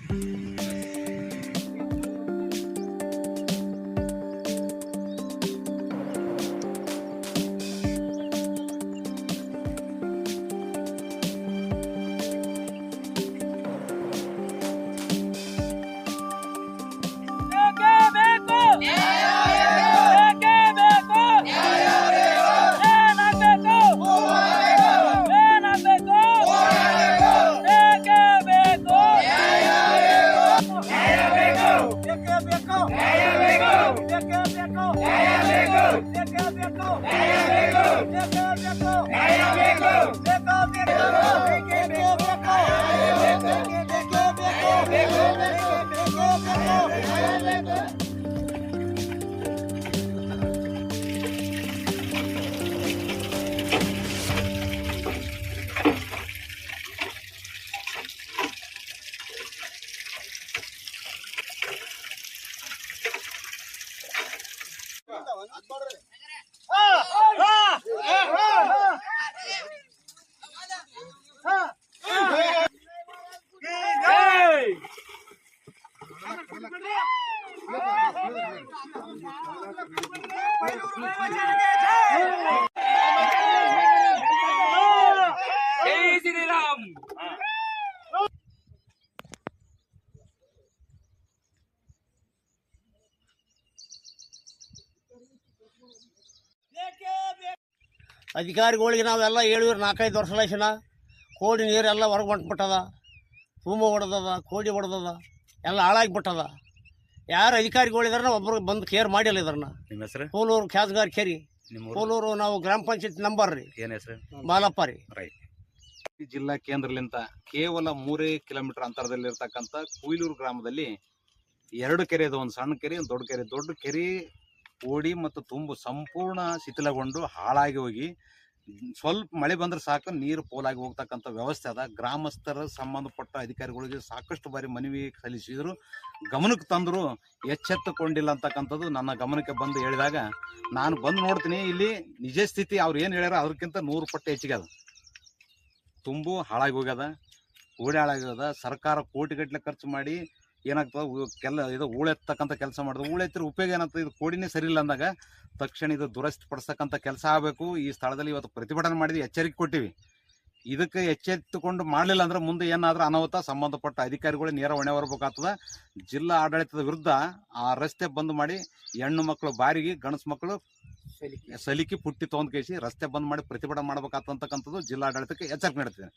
जय श्री राम। ಅಧಿಕಾರಿಗಳಿಗೆ ನಾವೆಲ್ಲ ಹೇಳಿವ್ರಿ 4-5 ವರ್ಷ ಲಕ್ಷಣ ಕೋಡಿ ನೀರೆಲ್ಲ ಹೊರಗೆ ಹೊಂಟ್ಬಿಟ್ಟದ, ತುಂಬ ಹೊಡೆದದ, ಕೋಡಿ ಹೊಡೆದದ, ಎಲ್ಲ ಹಾಳಾಗಿಬಿಟ್ಟದ. ಯಾರು ಅಧಿಕಾರಿಗಳಿದಾರ ಒಬ್ಬರು ಬಂದು ಕೇರ್ ಮಾಡಿಲ್ಲ ಇದನ್ನ. ನಿಮ್ಮ ಹೆಸರು? ಕೋಲೂರು ಖ್ಯಾಸ್ಗಾರ್ ಕೆರಿ, ಕೋಲೂರು. ನಾವು ಗ್ರಾಮ ಪಂಚಾಯತ್ ನಂಬರ್ ರೀ. ಏನು ಹೆಸರು? ಬಾಲಪ್ಪ ರೀ. ರೈಟ್. ಜಿಲ್ಲಾ ಕೇಂದ್ರಲಿಂದ ಕೇವಲ 3 ಕಿಲೋಮೀಟರ್ ಅಂತರದಲ್ಲಿರ್ತಕ್ಕಂಥ ಕುಯ್ಲೂರು ಗ್ರಾಮದಲ್ಲಿ 2 ಕೆರೆ ಇದೆ. ಒಂದು ಸಣ್ಣ ಕೆರೆ, ಒಂದು ದೊಡ್ಡ ಕೆರೆ. ದೊಡ್ಡ ಕೆರೆ ಓಡಿ ಮತ್ತು ತುಂಬು ಸಂಪೂರ್ಣ ಶಿಥಿಲಗೊಂಡು ಹಾಳಾಗಿ ಹೋಗಿ ಸ್ವಲ್ಪ ಮಳೆ ಬಂದ್ರೆ ಸಾಕು ನೀರು ಪೋಲಾಗಿ ಹೋಗ್ತಕ್ಕಂಥ ವ್ಯವಸ್ಥೆ ಅದ. ಗ್ರಾಮಸ್ಥರ ಸಂಬಂಧಪಟ್ಟ ಅಧಿಕಾರಿಗಳಿಗೆ ಸಾಕಷ್ಟು ಬಾರಿ ಮನವಿ ಸಲ್ಲಿಸಿದ್ರು, ಗಮನಕ್ಕೆ ತಂದರು, ಎಚ್ಚೆತ್ತುಕೊಂಡಿಲ್ಲ ಅಂತಕ್ಕಂಥದ್ದು ನನ್ನ ಗಮನಕ್ಕೆ ಬಂದು ಹೇಳಿದಾಗ ನಾನು ಬಂದು ನೋಡ್ತೀನಿ. ಇಲ್ಲಿ ನಿಜ ಸ್ಥಿತಿ ಅವ್ರು ಏನು ಹೇಳ್ಯಾರ ಅದಕ್ಕಿಂತ 100 ಪಟ್ಟು ಹೆಚ್ಚಿಗೆ ಅದ. ತುಂಬು ಹಾಳಾಗಿ ಹೋಗ್ಯದ, ಓಡಿ ಹಾಳಾಗ್ಯದ. ಸರ್ಕಾರ ಕೋಟಿಗಟ್ಟಲೆ ಖರ್ಚು ಮಾಡಿ ಏನಾಗ್ತದೆ ಇದು ಹೂಳೆತ್ತಕ್ಕಂಥ ಕೆಲಸ ಮಾಡಿದ್ರು. ಹೂಳೆತ್ತಿರ ಉಪಯೋಗ ಏನಾಗ್ತದೆ? ಇದು ಕೋಡಿನೇ ಸರಿ ಇಲ್ಲ ಅಂದಾಗ ತಕ್ಷಣ ಇದು ದುರಸ್ತಿ ಪಡಿಸ್ತಕ್ಕಂಥ ಕೆಲಸ ಆಗಬೇಕು. ಈ ಸ್ಥಳದಲ್ಲಿ ಇವತ್ತು ಪ್ರತಿಭಟನೆ ಮಾಡಿದ್ವಿ, ಎಚ್ಚರಿಕೆ ಕೊಟ್ಟಿವಿ. ಇದಕ್ಕೆ ಎಚ್ಚೆತ್ತುಕೊಂಡು ಮಾಡಲಿಲ್ಲ ಅಂದ್ರೆ ಮುಂದೆ ಏನಾದ್ರೂ ಅನಾಹುತ ಸಂಬಂಧಪಟ್ಟ ಅಧಿಕಾರಿಗಳು ನೇರ ಹೊಣೆ ಹೊರಬೇಕಾಗ್ತದೆ. ಜಿಲ್ಲಾ ಆಡಳಿತದ ವಿರುದ್ಧ ಆ ರಸ್ತೆ ಬಂದ್ ಮಾಡಿ ಹೆಣ್ಣು ಮಕ್ಕಳು ಬಾರಿಗೆ, ಗಣಸು ಮಕ್ಕಳು ಸಲಿಕಿ ಪುಟ್ಟಿ ತೊಗೊಂಡ್ ಕೇಸಿ ರಸ್ತೆ ಬಂದ್ ಮಾಡಿ ಪ್ರತಿಭಟನೆ ಮಾಡ್ಬೇಕಾಗ್ತಕ್ಕಂಥದ್ದು ಜಿಲ್ಲಾ ಆಡಳಿತಕ್ಕೆ ಎಚ್ಚರಿಕೆ ನೀಡ್ತಿದೆ.